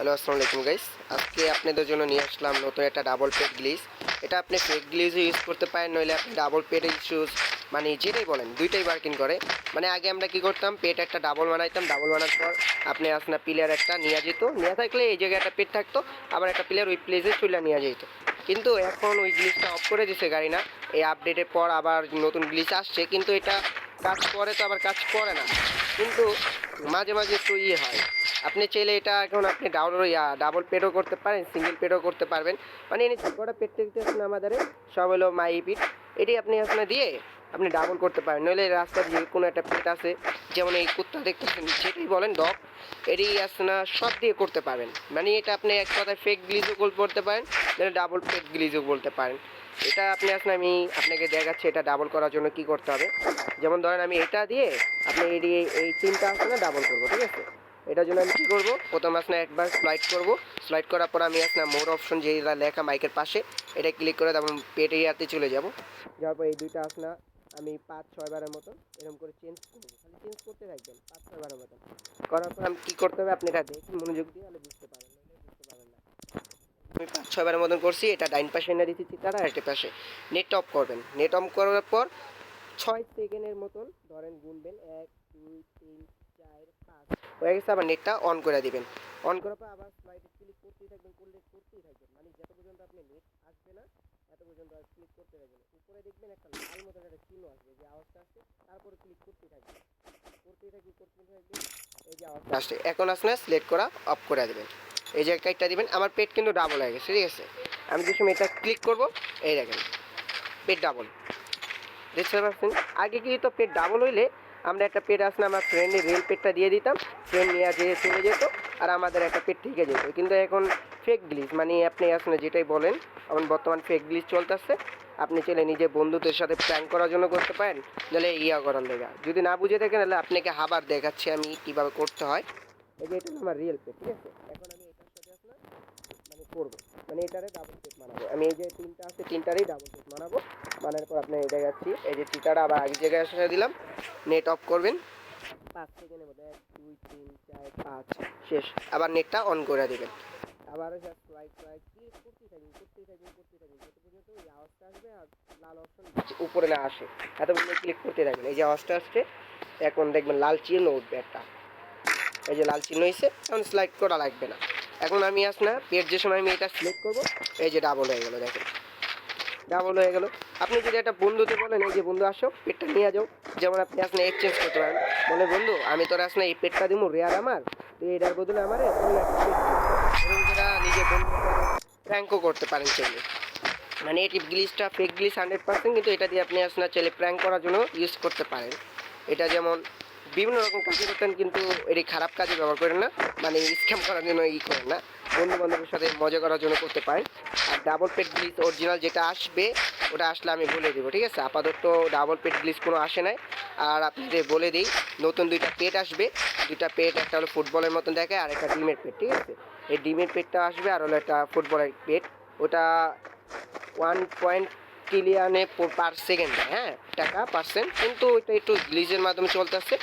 Hello, আসসালামু আলাইকুম guys. আজকে আপনাদের জন্য নিয়ে আসলাম নতুন একটা ডাবল পেট গ্লিজ। এটা আপনি ফেক গ্লিজও ইউজ করতে পারেন, নইলে আপনি ডাবল পেট ইউজ মানে যেটাই বলেন দুইটাই ওয়ার্কিং করে। মানে আগে আমরা কি করতাম, পেট একটা ডাবল বানাইতাম, ডাবল বানার পর আপনি আসনা প্লেয়ার একটা নিয়ে যেত, নিয়ে থাকলে এই জায়গায় একটা পেট থাকতো, আবার একটা প্লেয়ার ওই প্লেসে চলে নিয়ে যেত। কিন্তু এখন ওই গ্লিজটা অফ করে দিছে গাড়ি না, এই আপডেটের পর আবার নতুন গ্লিজ আসছে, কিন্তু এটা কাজ করে তো আবার কাজ করে না, কিন্তু মাঝে মাঝে একটু হয়। আপনি চাইলে এটা এখন আপনি ডাবল পেডও করতে পারেন, সিঙ্গেল পেডও করতে পারবেন। মানে এনে যে কটা পেড দেখতেছেন আমাদের সব হলো মাই পিট, এটি আপনি আপনার দিয়ে আপনি ডাবল করতে পারেন। নইলে রাস্তার যে কোনো একটা পেট আছে, যেমন এই কুত্তা দেখতেছেন, যেটাই বলেন ডগ, এটি আসনা সব দিয়ে করতে পারবেন। মানে এটা আপনি এক কথায় ফেক গ্লিজও করতে পারেন, ডাবল পেড গ্লিজও বলতে পারেন। এটা আপনি আসলে আমি আপনাকে দেখাচ্ছি এটা ডাবল করার জন্য কি করতে হবে। যেমন ধরেন আমি এটা দিয়ে আপনি এই তিনটা আসলে ডাবল করবো, ঠিক আছে। এটার জন্য আমি কী করবো, প্রথম আসলে একবার স্লাইড করবো, স্লাইড করার পর আমি আসলে মোর অপশন যেটা লেখা মাইকের পাশে, এটা ক্লিক করে তারপর পেট এরিয়াতে চলে যাব। যাওয়ার পর এই দুইটা আসলে আমি 5-6 বারের মতন এরকম করে চেঞ্জ করবো, খালি চেঞ্জ করতে থাকবেন 5-6 বারের মতন। করার পর আমি কী করতে হবে আপনি এটা দেখুন মনোযোগ দিয়ে, তাহলে বুঝতে পারবেন, বুঝতে পারবেন না। আমি 5-6 বারের মতন করছি, এটা ডাইন পাশে এনে দিচ্ছি তারা একটা পাশে। নেট অফ করবেন, নেট অফ করার পর 6 সেকেন্ডের মতন ধরেন গুনবেন, 1 2 3 4 5 হয়ে গেছে। আবার নেটটা অন করে দিবেন, অন করার পর আবার স্লাইডে ক্লিক করতেই থাকবেন, করতেই থাকবেন, মানে যত পর্যন্ত আপনি নেট আসবে না এত পর্যন্ত আর ক্লিক করতে থাকবেন। উপরে দেখবেন একটা লাল মতন একটা চিহ্ন আসবে, যে আওয়াজটা আসছে তারপরে ক্লিক করতেই থাকবেন, এই যে আওয়াজটা আসছে। এখন আসলে সিলেক্ট করা অফ করে দেবেন, এই যে কাইটটা দিবেন। আমার পেট কিন্তু ডাবল হয়ে গেছে, ঠিক আছে। আমি যে সময় এটা ক্লিক করবো, এই দেখেন পেট ডাবল, দেখতে পাচ্ছেন। আগে কি তো পেট ডাবল হইলে আমরা একটা পেট আসলে আমার ফ্রেন্ডের রেল পেটটা দিয়ে দিতাম, ফ্রেন্ড নিয়ে যেয়ে চলে যেত আর আমাদের একটা পেট থেকে যেত। কিন্তু এখন ফেক গ্লিজ, মানে আপনি আসলে যেটাই বলেন, এখন বর্তমান ফেক গ্লিজ চলতেছে। আপনি চাইলে নিজে বন্ধুদের সাথে প্র্যাঙ্ক করার জন্য করতে পারেন, নাহলে করার দেখা। যদি না বুঝে থাকেন তাহলে আপনাকে আবার দেখাচ্ছি আমি কীভাবে করতে হয়। এই যে এটা আমার রিয়েল পেট, ঠিক আছে। এখন আমি এটার সাথে আসলে মানে করবো, মানে এটারে ডাবল পেট বানাবো। আমি এই যে তিনটা আছে তিনটারই ডাবল পেট বানাবো। বানানোর পর আপনি এটা যাচ্ছি, এই যে চিটাটা আবার আগের জায়গায় এসে দিলাম, নেট অফ করবেন 5 সেকেন্ডের মধ্যে, 1 2 3 4 5 শেষ। আবার নেটটা অন করে দেবেন, আবারও জাস্ট লাইক করতেই থাকবেন যত পর্যন্ত ওই আওয়াজটা আসবে আর লাল অপশন উপরে না আসে, এত পর্যন্ত ক্লিক করতে থাকবেন। এই যে আওয়াজটা আসছে, এখন দেখবেন লাল চিহ্ন উঠবে একটা, এই যে লাল চিহ্ন হয়েছে, এখন স্লাইড করা লাগবে না। এখন আমি না পেট যে সময় আমি এটা সিলেক্ট করবো, এই যে ডাবল হয়ে গেল, দেখেন ডাবল হয়ে গেল। আপনি যদি একটা বন্ধুতে বলেন, এই যে বন্ধু আসো পেটটা নিয়ে যাও, যেমন আপনি আসলে এক্সচেঞ্জ করতে পারেন, বলে বন্ধু আমি তোর আসলে এই পেটটা দিব রেয়ার আমার, তো এটার বদলে আমার নিজে বন্ধু প্র্যাঙ্কও করতে পারেন চাইলে। মানে এটি গ্লিচটা ফেক গ্লিচ 100%, কিন্তু এটা দিয়ে আপনি আসলে চাইলে প্র্যাঙ্ক করার জন্য ইউজ করতে পারেন। এটা যেমন বিভিন্ন রকম কাজে করতেন, কিন্তু এটি খারাপ কাজে ব্যবহার করেন না, মানে স্ক্যাম করার জন্য করেন না, বন্ধু বান্ধবের সাথে মজা করার জন্য করতে পারেন। আর ডাবল পেট গ্লিচ অরিজিনাল যেটা আসবে ওটা আসলে আমি বলে দেবো, ঠিক আছে। আপাতত ডাবল পেট গ্লিচ কোনো আসে নাই। আর আপনাদের বলে দিই, নতুন দুইটা পেট আসবে, দুইটা পেট, একটা হলো ফুটবলের মতন দেখায় আর একটা ডিমের পেট, ঠিক আছে। এই ডিমের পেটটা আসবে, আর হলো একটা ফুটবলের পেট, ওটা 1 ট্রিলিয়নে পার সেকেন্ডে, হ্যাঁ টাকা পার্সেন্ট, কিন্তু ওইটা একটু গ্লিজের মাধ্যমে চলতেছে,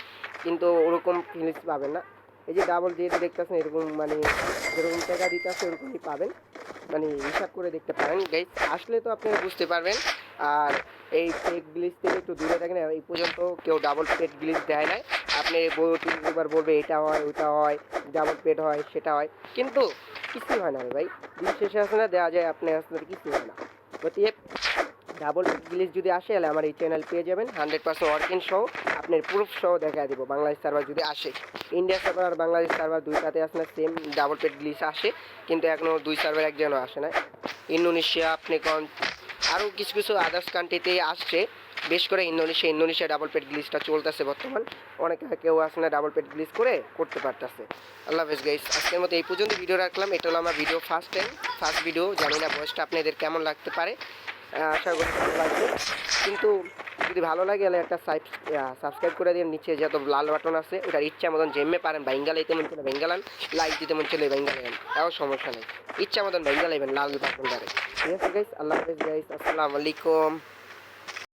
কিন্তু ওরকম ফিলিংস পাবেন না। এই যে ডাবল যেহেতু দেখতেছেন এরকম, মানে যেরকম টাকা দিতে আসে ওরকমই পাবেন, মানে হিসাব করে দেখতে পারেন গাইস, আসলে তো আপনি বুঝতে পারবেন। আর এই ফেক গ্লিজ থেকে একটু দূরে থাকেন, এই পর্যন্ত কেউ ডাবল পেট গ্লিজ দেয় নাই। আপনি এবার বলবে এটা হয় ওইটা হয়, ডাবল পেট হয় সেটা হয়, কিন্তু কিছুই হয় না রে ভাই। দিন শেষে আসলে দেওয়া যায়, আপনি আসলে কিছুই হয় না। গতিকে ডাবল গ্লিচ যদি আসে তাহলে আমার এই চ্যানেল পেয়ে যাবেন 100% ওয়ার্কিং সহ, আপনার প্রুফ সহ দেখা দিব। বাংলাদেশ সার্ভার যদি আসে, ইন্ডিয়া সার্ভার আর বাংলাদেশ সার্ভার দুইটাতে আসলে সেম ডাবল পেট গ্লিচ আসে, কিন্তু এখনও দুই সার্ভার একজনও আসে না। ইন্দোনেশিয়া, আপনি কোন আরও কিছু কিছু আদার্স কান্ট্রিতে আসছে, বেশ করে ইন্দোনেশিয়া ডাবল পেট গ্লিচটা চলতেছে বর্তমান। অনেকে কেউ আসলে ডাবল পেট গ্লিচ করে করতে পারতেছে। আল্লাহ হাফেজ গাইস, আজকের মতো এই পর্যন্ত ভিডিও রাখলাম। এটা হলো আমার ভিডিও ফার্স্ট ভিডিও, জানি না ভয়েসটা আপনাদের কেমন লাগতে পারে, আশা করি ভালো লাগবে। কিন্তু যদি ভালো লাগে তাহলে একটা সাবস্ক্রাইব করে দিন, নিচে যত লাল বাটন আছে ওটার ইচ্ছা মতন জেমে পারেন, বেঙ্গালাইতে মন চলে বেঙ্গালান, লাইক দিতে মন চলে বেঙ্গালাইন, তাও সমস্যা নেই, ইচ্ছা মতন বেঙ্গালাইবেন লাল বাটনটারে। ঠিক আছে গাইস, আল্লাহ হাফেজ গাইস, আসসালামু আলাইকুম।